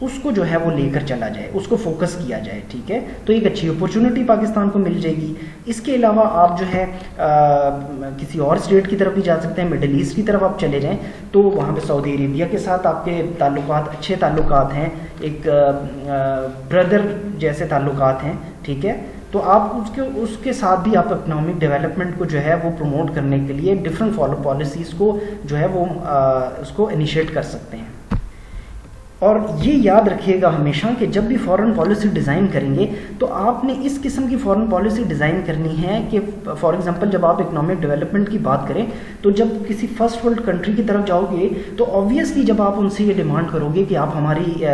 اس کو جو ہے وہ لے کر چلا جائے, اس کو فوکس کیا جائے, ٹھیک ہے. تو ایک اچھی اپرچونٹی پاکستان کو مل جائے گی. اس کے علاوہ آپ جو ہے کسی اور اسٹیٹ کی طرف بھی جا سکتے ہیں, مڈل ایسٹ کی طرف آپ چلے جائیں تو وہاں پہ سعودی عربیہ کے ساتھ آپ کے تعلقات اچھے تعلقات ہیں, ایک بردر جیسے تعلقات ہیں, ٹھیک ہے. تو آپ اس کے ساتھ بھی آپ اکنامک ڈیولپمنٹ کو جو ہے وہ پروموٹ کرنے کے لیے ڈفرینٹ پالیسیز کو جو ہے وہ اس کو انیشیٹ کر سکتے ہیں. اور یہ یاد رکھیے گا ہمیشہ کہ جب بھی فارن پالیسی ڈیزائن کریں گے تو آپ نے اس قسم کی فارن پالیسی ڈیزائن کرنی ہے کہ فار ایگزامپل جب آپ اکنامک ڈیولپمنٹ کی بات کریں تو جب کسی فرسٹ ورلڈ کنٹری کی طرف جاؤ گے تو آبویسلی جب آپ ان سے یہ ڈیمانڈ کرو گے کہ آپ ہماری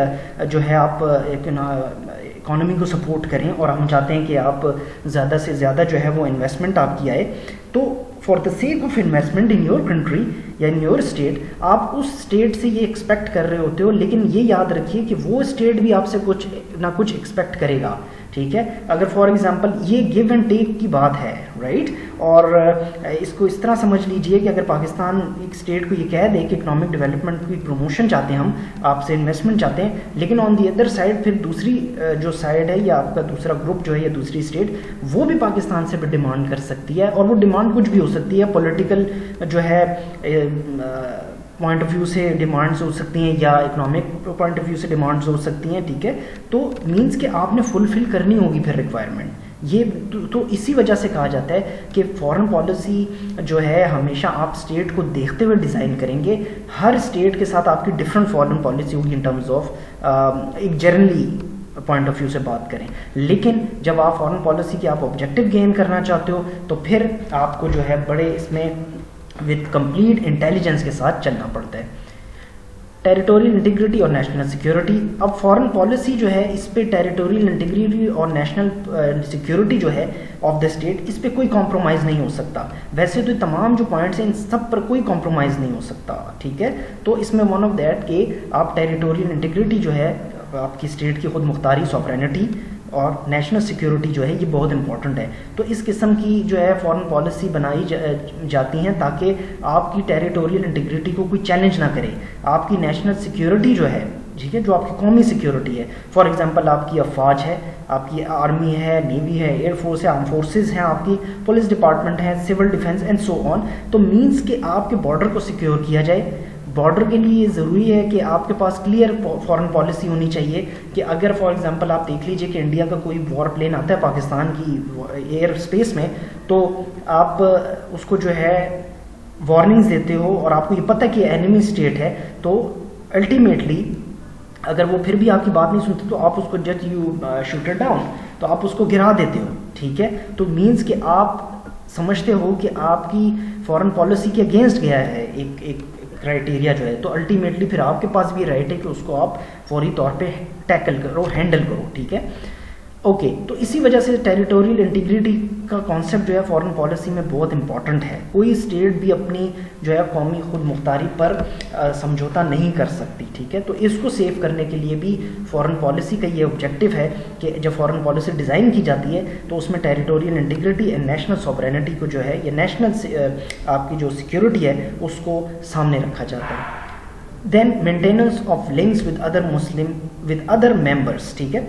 جو ہے آپ اکانومی کو سپورٹ کریں اور ہم چاہتے ہیں کہ آپ زیادہ سے زیادہ جو ہے وہ انویسٹمنٹ آپ کی آئے, تو for the sake of investment in your country یا ان یور اسٹیٹ آپ اس اسٹیٹ سے یہ ایکسپیکٹ کر رہے ہوتے ہو, لیکن یہ یاد رکھیے کہ وہ اسٹیٹ بھی آپ سے کچھ نہ کچھ ایکسپیکٹ کرے گا, ٹھیک ہے. اگر فار ایگزامپل یہ گیو اینڈ ٹیک کی بات ہے, رائٹ, اور اس کو اس طرح سمجھ لیجئے کہ اگر پاکستان ایک اسٹیٹ کو یہ کہہ دے کہ اکنامک ڈیولپمنٹ کی پروموشن چاہتے ہیں, ہم آپ سے انویسٹمنٹ چاہتے ہیں, لیکن آن دی ادر سائڈ پھر دوسری جو سائڈ ہے یا آپ کا دوسرا گروپ جو ہے یا دوسری اسٹیٹ وہ بھی پاکستان سے بھی ڈیمانڈ کر سکتی ہے, اور وہ ڈیمانڈ کچھ بھی ہو سکتی ہے, پولیٹیکل جو ہے پوائنٹ آف ویو سے ڈیمانڈز ہو سکتی ہیں یا اکنامک پوائنٹ آف ویو سے ڈیمانڈز ہو سکتی ہیں, ٹھیک ہے. تو مینس کہ آپ نے فلفل کرنی ہوگی پھر ریکوائرمنٹ. یہ تو اسی وجہ سے کہا جاتا ہے کہ فارن پالیسی جو ہے ہمیشہ آپ اسٹیٹ کو دیکھتے ہوئے ڈیزائن کریں گے. ہر اسٹیٹ کے ساتھ آپ کی ڈفرینٹ فارن پالیسی ہوگی ان ٹرمز آف ایک جنرلی پوائنٹ آف ویو سے بات کریں, لیکن جب آپ فارن پالیسی کے آپ آبجیکٹیو گین کرنا چاہتے ہو تو پھر آپ کو جو ہے بڑے اس میں وتھ کمپلیٹ انٹیلیجنس کے ساتھ چلنا پڑتا ہے. ٹیریٹوریل انٹیگریٹی اور نیشنل سیکیورٹی. اب فارن پالیسی جو ہے اس پہ ٹیریٹوریل انٹیگریٹی اور نیشنل سیکیورٹی جو ہے آف دا اسٹیٹ, اس پہ کوئی کمپرومائز نہیں ہو سکتا. ویسے تو تمام جو پوائنٹس ہیں ان سب پر کوئی کمپرومائز نہیں ہو سکتا, ٹھیک ہے. تو اس میں ون آف دیٹ کہ آپ ٹیریٹوریل انٹیگریٹی جو ہے آپ کی اسٹیٹ کی خود مختاری سوورینٹی اور نیشنل سیکیورٹی جو ہے یہ بہت امپورٹنٹ ہے. تو اس قسم کی جو ہے فارن پالیسی بنائی جاتی ہیں تاکہ آپ کی ٹیریٹوریل انٹیگریٹی کو کوئی چیلنج نہ کرے. آپ کی نیشنل سیکیورٹی جو ہے, ٹھیک ہے, جو آپ کی قومی سیکیورٹی ہے, فار ایگزامپل آپ کی افواج ہے, آپ کی آرمی ہے, نیوی ہے, ایئر فورس ہے, آرم فورسز ہیں, آپ کی پولیس ڈپارٹمنٹ ہے, سول ڈیفنس اینڈ سو آن. تو مینس کہ آپ کے بارڈر کو سیکیور کیا جائے. بارڈر کے لیے یہ ضروری ہے کہ آپ کے پاس کلیئر فارن پالیسی ہونی چاہیے کہ اگر فار ایگزامپل آپ دیکھ لیجئے کہ انڈیا کا کوئی وار پلین آتا ہے پاکستان کی ایئر اسپیس میں, تو آپ اس کو جو ہے وارننگز دیتے ہو اور آپ کو یہ پتہ کہ اینیمی اسٹیٹ ہے, تو الٹیمیٹلی اگر وہ پھر بھی آپ کی بات نہیں سنتے تو آپ اس کو just you shoot it down, تو آپ اس کو گرا دیتے ہو, ٹھیک ہے. تو مینس کہ آپ سمجھتے ہو کہ آپ کی فارن پالیسی کے اگینسٹ گیا ہے ایک کرائٹیریا جو ہے, تو الٹیمیٹلی پھر آپ کے پاس بھی رائٹ ہے کہ اس کو آپ فوری طور پہ ٹیکل کرو, ہینڈل کرو, ٹھیک ہے. اوکے, تو اسی وجہ سے ٹیریٹوریل انٹیگریٹی کا کانسیپٹ جو ہے فارن پالیسی میں بہت امپورٹنٹ ہے. کوئی اسٹیٹ بھی اپنی جو ہے قومی خود مختاری پر سمجھوتا نہیں کر سکتی, ٹھیک ہے. تو اس کو سیو کرنے کے لیے بھی فارن پالیسی کا یہ آبجیکٹیو ہے کہ جب فارن پالیسی ڈیزائن کی جاتی ہے تو اس میں territorial integrity and national sovereignty کو جو ہے یا نیشنل آپ کی جو سیکیورٹی ہے اس کو سامنے رکھا جاتا ہے. Then maintenance of links with other members, ٹھیک ہے,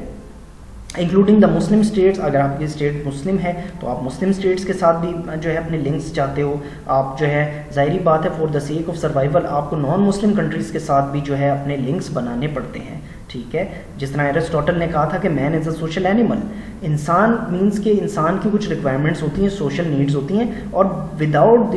انکلوڈنگ دا مسلم اسٹیٹس. اگر آپ کی اسٹیٹ مسلم ہے تو آپ مسلم اسٹیٹس کے ساتھ بھی جو ہے اپنے لنکس چاہتے ہو. آپ جو ہے ظاہری بات ہے for the sake of survival آپ کو نان مسلم کنٹریز کے ساتھ بھی جو ہے اپنے لنکس بنانے پڑتے ہیں, ٹھیک ہے. جس طرح ایرسٹوٹل نے کہا تھا کہ مین از اے سوشل اینیمل. انسان مینس کہ انسان کی کچھ ریکوائرمنٹس ہوتی ہیں, سوشل نیڈز ہوتی ہیں, اور without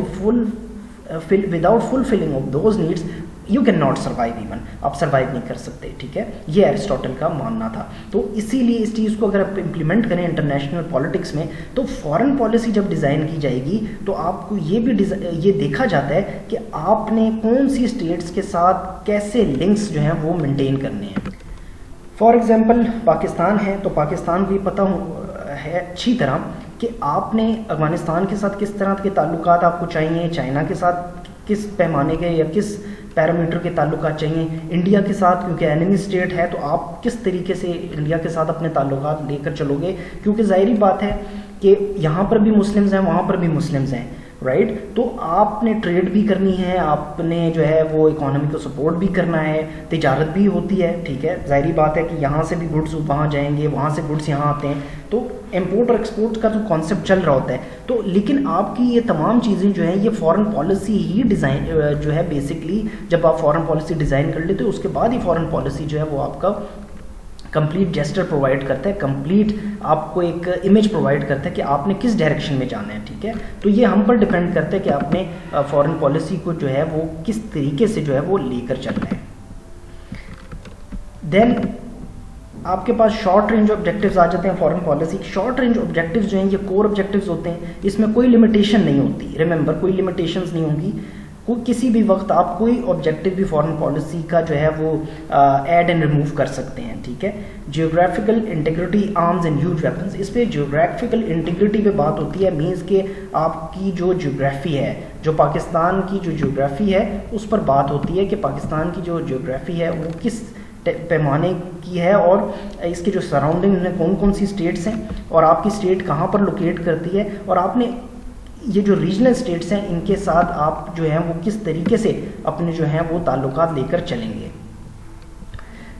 fulfilling of those needs you can not survive even, آپ سروائیو نہیں کر سکتے, ٹھیک ہے. یہ ایرسٹوٹل کا ماننا تھا. تو اسی لیے اس چیز کو اگر آپ امپلیمنٹ کریں انٹرنیشنل پالیٹکس میں تو فارن پالیسی جب ڈیزائن کی جائے گی تو آپ کو یہ دیکھا جاتا ہے کہ آپ نے کون سی اسٹیٹس کے ساتھ کیسے لنکس جو ہیں وہ مینٹین کرنے ہیں. فار ایگزامپل پاکستان ہے تو پاکستان کو یہ پتہ ہے اچھی طرح کہ آپ نے افغانستان کے ساتھ کس طرح کے تعلقات آپ کو چاہیے, چائنا کے ساتھ کس پیمانے کے یا کس پیرامیٹر کے تعلقات چاہیے, انڈیا کے ساتھ کیونکہ اینیمی اسٹیٹ ہے تو آپ کس طریقے سے انڈیا کے ساتھ اپنے تعلقات لے کر چلو گے, کیونکہ ظاہری بات ہے کہ یہاں پر بھی مسلمز ہیں وہاں پر بھی مسلمز ہیں, رائٹ. تو آپ نے ٹریڈ بھی کرنی ہے, آپ نے جو ہے وہ اکانومی کو سپورٹ بھی کرنا ہے, تجارت بھی ہوتی ہے, ٹھیک ہے. ظاہری بات ہے کہ یہاں سے بھی گڈس وہاں جائیں گے, وہاں سے گڈس یہاں آتے ہیں, تو امپورٹ اور ایکسپورٹ کا جو کانسیپٹ چل رہا ہوتا ہے. تو لیکن آپ کی یہ تمام چیزیں جو ہیں یہ فارن پالیسی ہی ڈیزائن جو ہے بیسکلی جب آپ فارن پالیسی ڈیزائن کر لیتے ہو اس کے بعد ہی فارن پالیسی جو ہے وہ آپ کا کمپلیٹ جیسٹر پرووائڈ کرتا ہے, کمپلیٹ آپ کو ایک امیج پرووائڈ کرتا ہے کہ آپ نے کس ڈائریکشن میں جانا ہے, ٹھیک ہے. تو یہ ہم پر ڈپینڈ کرتا ہے کہ آپ نے فارن پالیسی کو جو ہے وہ کس طریقے سے جو ہے وہ لے کر چلنا ہے. دین آپ کے پاس شارٹ رینج آبجیکٹیوز آ جاتے ہیں foreign policy. Short range objectives جو ہیں یہ کور آبجیکٹیوز ہوتے ہیں, اس میں کوئی لمیٹیشن نہیں ہوتی, ریممبر کوئی لمیٹیشنز نہیں ہوگی, کسی بھی وقت آپ کوئی آبجیکٹیو بھی فارن پالیسی کا جو ہے وہ ایڈ اینڈ ریموو کر سکتے ہیں, ٹھیک ہے. Geographical integrity arms and huge weapons, اس پہ جیوگرافیکل انٹیگریٹی پہ بات ہوتی ہے, مینس کہ آپ کی جو جیوگرافی ہے, جو پاکستان کی جو جیوگرافی ہے اس پر بات ہوتی ہے کہ پاکستان کی جو جیوگرافی ہے وہ کس پیمانے کی ہے اور اس کے جو سراؤنڈنگ میں کون کون سی اسٹیٹس ہیں اور آپ کی اسٹیٹ کہاں پر لوکیٹ کرتی ہے, اور آپ نے یہ جو ریجنل اسٹیٹس ہیں ان کے ساتھ آپ جو ہیں وہ کس طریقے سے اپنے جو ہیں وہ تعلقات لے کر چلیں گے.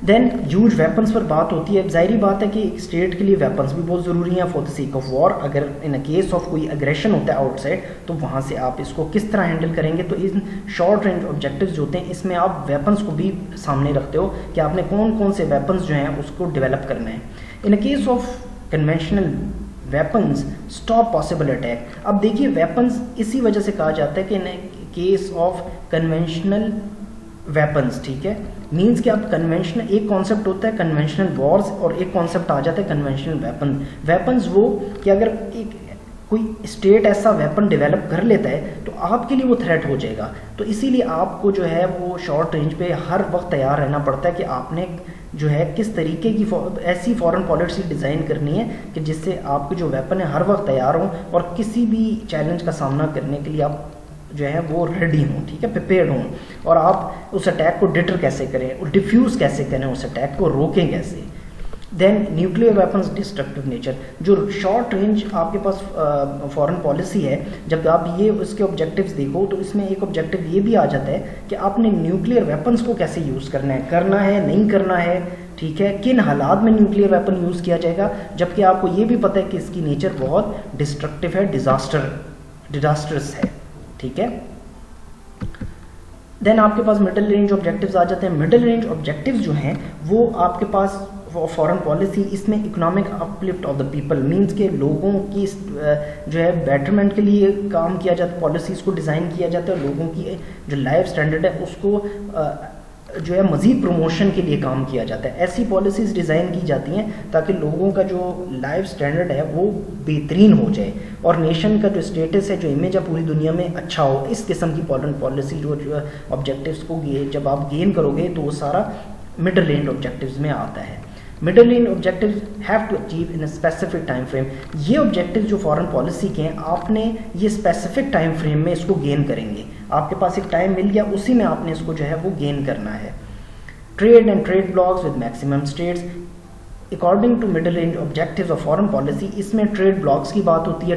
دین ہیوج ویپنس پر بات ہوتی ہے. ظاہری بات ہے کہ ایک اسٹیٹ کے لیے ویپنس بھی بہت ضروری ہیں for the seek of war. اگر ان کیس آف کوئی اگریشن ہوتا ہے آؤٹ سائڈ تو وہاں سے آپ اس کو کس طرح ہینڈل کریں گے. تو ان شارٹ رینج آبجیکٹیوز جو ہوتے ہیں اس میں آپ ویپنس کو بھی سامنے رکھتے ہو کہ آپ نے کون کون سے ویپنس جو ہیں اس کو ڈیولپ کرنا ہے. ان case of conventional weapons stop possible attack. اب دیکھیے ویپنز اسی وجہ سے کہا جاتا ہے کہ ان کیس آف کنونشنل ویپنز, ٹھیک ہے, مینس کہ اب کنونشنل ایک کانسیپٹ ہوتا ہے کنونشنل وارز اور ایک کانسیپٹ آ جاتا ہے کنونشنل ویپن. ویپنز وہ کہ اگر ایک کوئی اسٹیٹ ایسا ویپن ڈیولپ کر لیتا ہے تو آپ کے لیے وہ تھریٹ ہو جائے گا. تو اسی لیے آپ کو جو ہے وہ شارٹ رینج پہ ہر وقت تیار رہنا پڑتا ہے کہ آپ نے جو ہے کس طریقے کی ایسی فارن پالیسی ڈیزائن کرنی ہے کہ جس سے آپ کے جو ویپن ہیں ہر وقت تیار ہوں اور کسی بھی چیلنج کا سامنا کرنے کے لیے آپ جو ہے وہ ریڈی ہوں, ٹھیک ہے, پریپیئرڈ ہوں, اور آپ اس اٹیک کو ڈٹر کیسے کریں اور ڈیفیوز کیسے کریں, اس اٹیک کو روکیں کیسے. دین نیوکلیئر ویپنز ڈسٹرکٹیو نیچر. جو شارٹ رینج آپ کے پاس فارن پالیسی ہے, جب آپ یہ اس کے آبجیکٹیوز دیکھو تو اس میں ایک آبجیکٹیو یہ بھی آ جاتا ہے کہ آپ نے نیوکلیئر ویپنز کو کیسے یوز کرنا ہے نہیں کرنا ہے, ٹھیک ہے, کن حالات میں نیوکلیئر ویپن یوز کیا جائے گا, جبکہ آپ کو یہ بھی پتہ ہے کہ اس کی نیچر بہت ڈسٹرکٹیو ہے, ڈیزاسٹرس ہے, ٹھیک ہے. دین آپ کے پاس مڈل رینج آبجیکٹیوز آ جاتے ہیں. مڈل رینج آبجیکٹیوز جو ہیں وہ آپ کے پاس فارن پالیسی, اس میں economic uplift of the people, means کہ لوگوں کی جو ہے بیٹرمنٹ کے لیے کام کیا جاتا ہے, پالیسیز کو ڈیزائن کیا جاتا ہے, لوگوں کی جو لائف اسٹینڈرڈ ہے اس کو جو ہے مزید پروموشن کے لیے کام کیا جاتا ہے. ایسی پالیسیز ڈیزائن کی جاتی ہیں تاکہ لوگوں کا جو لائف سٹینڈرڈ ہے وہ بہترین ہو جائے اور نیشن کا جو اسٹیٹس ہے, جو امیج ہے پوری دنیا میں اچھا ہو. اس قسم کی فارن پالیسی جو آبجیکٹیوز کو جب آپ گین کرو گے تو وہ سارا مڈل رینج آبجیکٹیوز میں آتا ہے. Middle range objectives have to achieve in a specific time frame. یہ آبجیکٹیو جو فارن پالیسی کے ہیں آپ نے یہ اسپیسیفک ٹائم فریم میں اس کو گین کریں گے. آپ کے پاس ایک ٹائم مل گیا, اسی میں آپ نے اس کو جو ہے وہ گین کرنا ہے. Trade and trade blocks with maximum states according to middle range objectives of foreign policy. اس میں ٹریڈ بلاکس کی بات ہوتی ہے,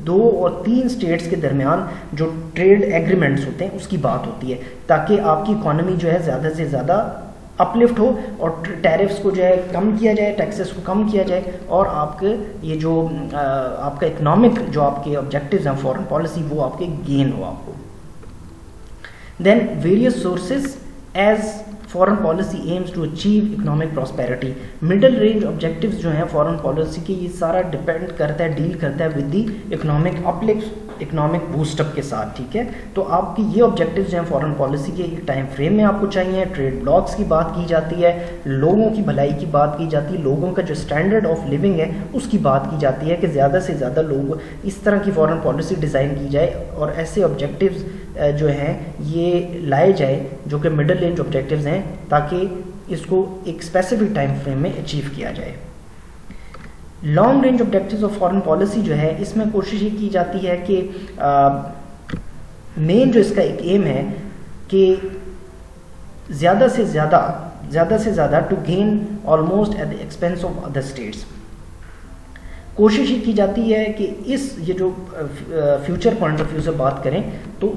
2 اور 3 اسٹیٹس کے درمیان جو ٹریڈ ایگریمنٹس ہوتے ہیں اس کی بات ہوتی ہے, تاکہ آپ کی اکانومی جو ہے زیادہ سے زیادہ اپلفٹ ہو اور ٹیرفس کو جو ہے کم کیا جائے, ٹیکسز کو کم کیا جائے, اور آپ کے یہ جو آپ کا اکنامک جو آپ کے آبجیکٹیوز ہیں فارن پالیسی وہ آپ کے گین ہو آپ کو. Then various sources as foreign policy aims to achieve economic prosperity. Middle range objectives جو ہیں فارن پالیسی کے یہ سارا ڈپینڈ کرتا ہے, ڈیل کرتا ہے with the economic uplift, economic boost up کے ساتھ, ٹھیک ہے. تو آپ کی یہ آبجیکٹیوز جو ہیں فارن پالیسی کے ایک ٹائم فریم میں آپ کو چاہیے. ٹریڈ بلاکس کی بات کی جاتی ہے, لوگوں کی بھلائی کی بات کی جاتی ہے, لوگوں کا جو اسٹینڈرڈ آف لیونگ ہے اس کی بات کی جاتی ہے کہ زیادہ سے زیادہ لوگ اس طرح کی فارن پالیسی ڈیزائن کی جائے اور ایسے آبجیکٹیوز جو ہیں یہ لائے جائے جو کہ مڈل رینج آبجیکٹیوز ہیں, تاکہ اس کو ایک اسپیسیفک ٹائم فریم میں اچیو کیا جائے. Long range objectives of foreign policy جو ہے اس میں کوشش یہ کی جاتی ہے کہ مین جو اس کا ایک ایم ہے کہ زیادہ سے زیادہ to gain almost at the expense of other states. کوشش یہ کی جاتی ہے کہ یہ جو فیوچر پوائنٹ آف ویو سے بات کریں تو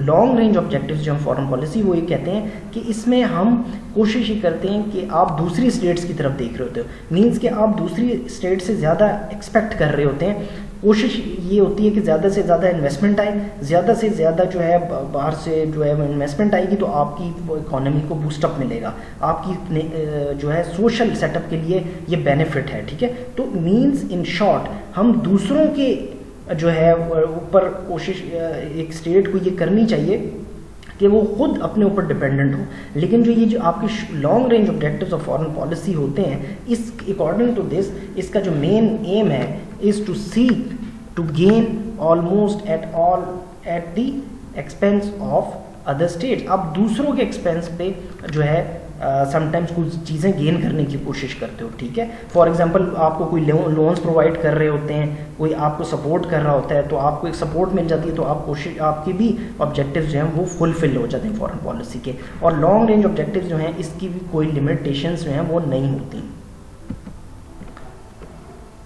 لانگ رینج آبجیکٹیوز جو ہم فارن پالیسی وہ یہ کہتے ہیں کہ اس میں ہم کوشش یہ کرتے ہیں کہ آپ دوسری اسٹیٹس کی طرف دیکھ رہے ہوتے ہو، مینس کہ آپ دوسری اسٹیٹ سے زیادہ ایکسپیکٹ کر رہے ہوتے ہیں. کوشش یہ ہوتی ہے کہ زیادہ سے زیادہ انویسٹمنٹ آئے، زیادہ سے زیادہ جو ہے باہر سے جو ہے انویسٹمنٹ آئے گی تو آپ کی اکانومی کو بوسٹ اپ ملے گا، آپ کی جو ہے سوشل سیٹ اپ کے لیے یہ بینیفٹ ہے. ٹھیک ہے، تو مینس ان شارٹ ہم دوسروں کے جو ہے اوپر کوشش ایک اسٹیٹ کو یہ کرنی چاہیے کہ وہ خود اپنے اوپر ڈپینڈنٹ ہو. لیکن جو آپ کی long range objectives of foreign policy ہوتے ہیں، اس اکارڈنگ ٹو دس اس کا جو مین ایم ہے is to seek to gain almost at the expense of other state. آپ دوسروں کے ایکسپینس پہ جو ہے سم ٹائمس کچھ چیزیں گین کرنے کی کوشش کرتے ہو. ٹھیک ہے، فار ایگزامپل آپ کو کوئی لونس پرووائڈ کر رہے ہوتے ہیں، کوئی آپ کو سپورٹ کر رہا ہوتا ہے تو آپ کو ایک سپورٹ مل جاتی ہے، تو آپ کی بھی آبجیکٹیوز جو ہیں وہ فلفل ہو جاتے ہیں فارن پالیسی کے. اور لانگ رینج آبجیکٹیوز جو ہیں اس کی بھی کوئی لمیٹیشنز جو ہیں وہ نہیں ہوتی.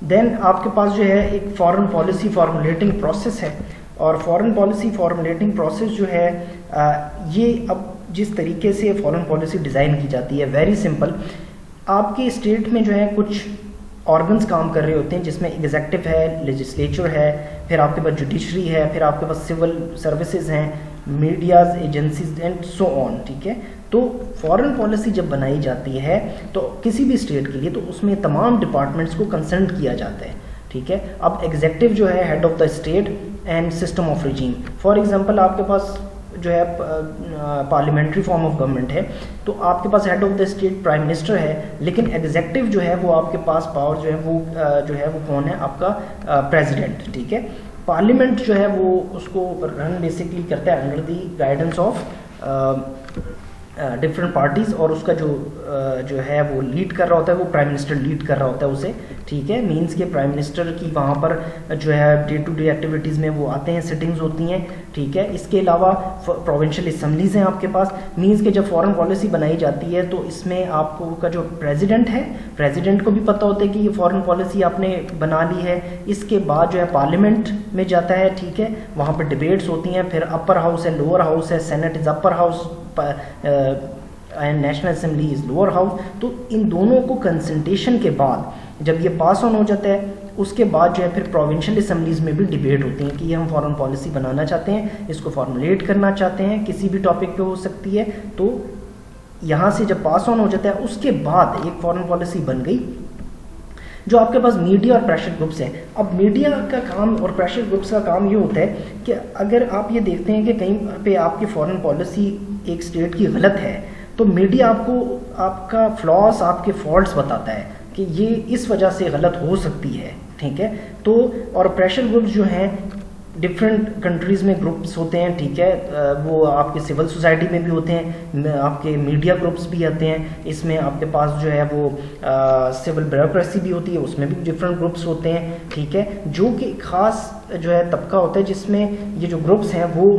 دین آپ کے پاس جو ہے ایک فارن پالیسی فارمولیٹنگ پروسیس ہے، اور فارن پالیسی فارمولیٹنگ پروسیس جو ہے یہ اب جس طریقے سے فارن پالیسی ڈیزائن کی جاتی ہے ویری سمپل. آپ کے اسٹیٹ میں جو ہے کچھ آرگنز کام کر رہے ہوتے ہیں جس میں ایگزیکٹو ہے، لیجسلیچر ہے، پھر آپ کے پاس جوڈیشری ہے، پھر آپ کے پاس سول سروسز ہیں، میڈیاز، ایجنسیز اینڈ سو آن. ٹھیک ہے، تو فارن پالیسی جب بنائی جاتی ہے تو کسی بھی اسٹیٹ کے لیے تو اس میں تمام ڈپارٹمنٹس کو کنسلٹ کیا جاتا ہے. ٹھیک ہے، اب ایگزیکٹو جو ہے head of the state and system of regime. For example آپ کے پاس جو ہے پارلیمنٹری فارم آف گورنمنٹ ہے تو آپ کے پاس head of the state prime minister ہے، لیکن ایگزیکٹو جو ہے وہ آپ کے پاس پاور جو ہے وہ کون ہے؟ آپ کا پریزیڈنٹ. ٹھیک ہے، پارلیمنٹ جو ہے وہ اس کو رن بیسکلی کرتا ہے under the guidance of different parties, اور اس کا جو ہے وہ لیڈ کر رہا ہوتا ہے، وہ پرائم منسٹر لیڈ کر رہا ہوتا ہے اسے. ٹھیک ہے، مینس کہ پرائم منسٹر کی وہاں پر جو ہے ڈے ٹو ڈے ایکٹیویٹیز میں وہ آتے ہیں، سٹنگز ہوتی ہیں. ٹھیک ہے، اس کے علاوہ پروونشل اسمبلیز ہیں آپ کے پاس. مینس کہ جب فارن پالیسی بنائی جاتی ہے تو اس میں آپ کو کا جو پریزیڈنٹ ہے، پریزیڈنٹ کو بھی پتہ ہوتا ہے کہ یہ فارن پالیسی آپ نے بنا لی ہے. اس کے بعد جو ہے پارلیمنٹ میں جاتا ہے. ٹھیک ہے، وہاں پہ ڈبیٹس ہوتی ہیں، پھر اپر ہاؤس ہے، لوور ہاؤس ہے، senate is upper house and national assembly is lower house. تو ان دونوں کو کنسلٹیشن کے بعد جب یہ پاس آن ہو جاتا ہے اس کے بعد جو ہے پھر پروونشل اسمبلیز میں بھی ڈبیٹ ہوتی ہیں کہ یہ ہم فارن پالیسی بنانا چاہتے ہیں، اس کو فارمولیٹ کرنا چاہتے ہیں، کسی بھی ٹاپک پہ ہو سکتی ہے. تو یہاں سے جب پاس آن ہو جاتا ہے اس کے بعد ایک فارن پالیسی بن گئی. جو آپ کے پاس میڈیا اور پریشر گروپس ہیں، اب میڈیا کا کام اور پریشر گروپس کا کام یہ ہوتا ہے کہ اگر آپ یہ دیکھتے ہیں کہ کہیں پہ آپ کی فارن پالیسی ایک اسٹیٹ کی غلط ہے تو میڈیا آپ کو آپ کا فلاس، آپ کے فالٹس بتاتا ہے کہ یہ اس وجہ سے غلط ہو سکتی ہے. ٹھیک ہے، تو اور پریشر گروپس جو ہیں ڈفرینٹ کنٹریز میں گروپس ہوتے ہیں. ٹھیک ہے، وہ آپ کے سول سوسائٹی میں بھی ہوتے ہیں، آپ کے میڈیا گروپس بھی آتے ہیں. اس میں آپ کے پاس جو ہے وہ سول بیوروکریسی بھی ہوتی ہے، اس میں بھی ڈفرینٹ گروپس ہوتے ہیں. ٹھیک ہے، جو کہ ایک خاص جو ہے طبقہ ہوتا ہے جس میں یہ جو گروپس ہیں وہ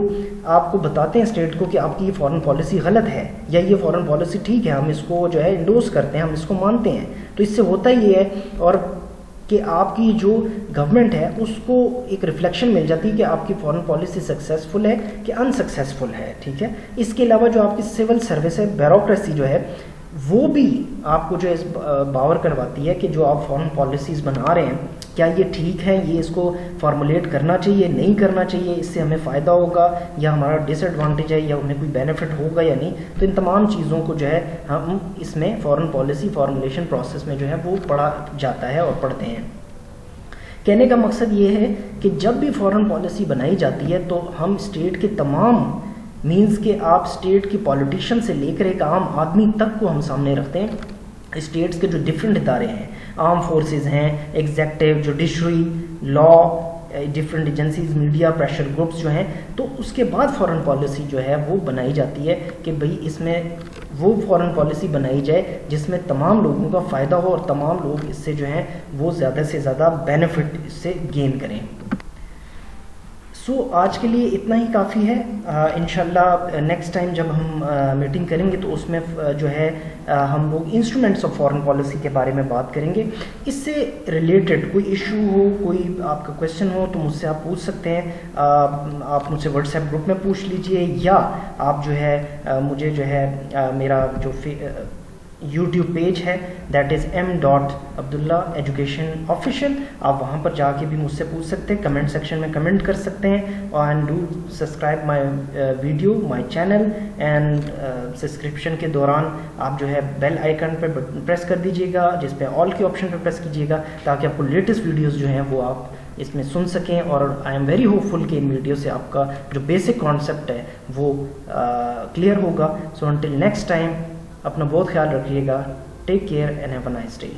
آپ کو بتاتے ہیں اسٹیٹ کو کہ آپ کی یہ فارن پالیسی غلط ہے یا یہ فارن پالیسی ٹھیک ہے، ہم اس کو جو ہے انڈورس کرتے ہیں، ہم اس کو مانتے ہیں. تو اس سے ہوتا یہ ہے اور کہ آپ کی جو گورنمنٹ ہے اس کو ایک ریفلیکشن مل جاتی ہے کہ آپ کی فارن پالیسی سکسیزفل ہے کہ انسکسیزفل ہے. ٹھیک ہے، اس کے علاوہ جو آپ کی سول سروس ہے، بیوروکریسی جو ہے وہ بھی آپ کو جو ہے باور کرواتی ہے کہ جو آپ فارن پالیسیز بنا رہے ہیں کیا یہ ٹھیک ہے، یہ اس کو فارمولیٹ کرنا چاہیے، نہیں کرنا چاہیے، اس سے ہمیں فائدہ ہوگا یا ہمارا ڈس ایڈوانٹیج ہے یا ہمیں کوئی بینیفٹ ہوگا یا نہیں. تو ان تمام چیزوں کو جو ہے ہم اس میں فارن پالیسی فارمولیشن پروسیس میں جو ہے وہ پڑھا جاتا ہے اور پڑھتے ہیں. کہنے کا مقصد یہ ہے کہ جب بھی فارن پالیسی بنائی جاتی ہے تو ہم اسٹیٹ کے تمام مینس کہ آپ اسٹیٹ کی پولیٹیشین سے لے کر ایک عام آدمی تک کو ہم سامنے رکھتے ہیں. اسٹیٹس کے جو ڈفرینٹ ادارے ہیں، آرم فورسز ہیں، executive, judiciary, law, different agencies, media, pressure groups جو ہیں، تو اس کے بعد فارن پالیسی جو ہے وہ بنائی جاتی ہے کہ بھئی اس میں وہ فارن پالیسی بنائی جائے جس میں تمام لوگوں کا فائدہ ہو اور تمام لوگ اس سے جو ہیں وہ زیادہ سے زیادہ بینیفٹ اس سے گین کریں. سو آج کے لیے اتنا ہی کافی ہے. انشاءاللہ نیکسٹ ٹائم جب ہم میٹنگ کریں گے تو اس میں جو ہے ہم لوگ انسٹرومنٹس آف فارن پالیسی کے بارے میں بات کریں گے. اس سے ریلیٹڈ کوئی ایشو ہو, کوئی آپ کا کویشچن ہو تو مجھ سے آپ پوچھ سکتے ہیں. آپ مجھ سے واٹس ایپ گروپ میں پوچھ لیجئے, یا آپ جو ہے مجھے جو ہے میرا جو یوٹیوب پیج ہے that is m.abdullah education official, آپ وہاں پر جا کے بھی مجھ سے پوچھ سکتے ہیں, کمنٹ سیکشن میں کمنٹ کر سکتے ہیں. And do subscribe my video, my channel, and subscription کے دوران آپ جو ہے بیل آئیکن پہ پریس کر دیجیے گا, جس پہ آل کے آپشن پہ پریس کیجیے گا, تاکہ آپ کو لیٹسٹ ویڈیوز جو ہیں وہ آپ اس میں سن سکیں. اور آئی ایم ویری ہوپ فل کہ ان ویڈیو سے آپ کا جو بیسک کانسیپٹ ہے وہ کلیئر ہوگا. سو انٹل نیکسٹ ٹائم اپنا بہت خیال رکھیے گا. Take care and have a nice day.